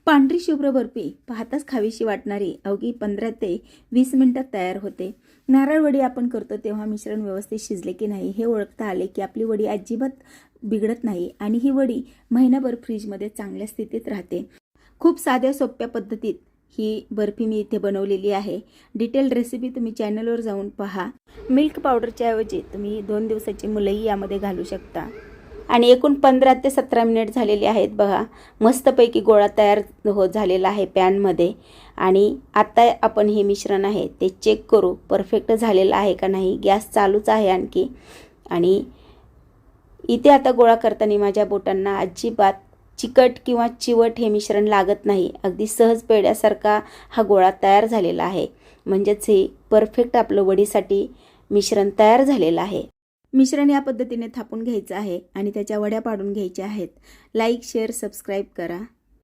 पांढरी शुभ्र बर्फी पाहताच खावीशी वाटणारी अवघी 15 ते 20 मिनिटात तयार होते। नारळ वडी आपण करतो तेव्हा मिश्रण व्यवस्थित शिजले की नाही हे ओळखता आले की आपली वडी अजिबात बिघडत नाही आणि ही वडी महिनाभर फ्रीजमध्ये चांगल्या स्थितीत राहते। खूप साध्या सोप्या पद्धतीत ही बर्फी मी इथे बनवलेली आहे। डिटेल रेसिपी तुम्ही चॅनलवर जाऊन पहा। मिल्क पावडरच्या ऐवजी तुम्ही 2 दिवसाची मलई यामध्ये घालू शकता आणि एकूण 15 ते 17 मिनिट झालेले आहेत बघा। मस्तपैकी गोळा तयार झालेला आहे पॅनमध्ये आणि आता आपण हे मिश्रण आहे ते चेक करू परफेक्ट झालेलं आहे का नाही। गॅस चालूच आहे आणखी आणि इथे आता गोळा करताना माझ्या बोटांना अजिबात चिकट किंवा चिवट हे मिश्रण लागत नाही। अगदी सहज पेड्यासारखा हा गोळा तयार झालेला आहे। म्हणजेच हे परफेक्ट आपलं वडीसाठी मिश्रण तयार झालेलं आहे। मिश्रण या पद्धतीने थापून घ्यायचं आहे आणि त्याच्या वड्या पाडून घ्यायच्या आहेत। लाईक शेअर सबस्क्राईब करा।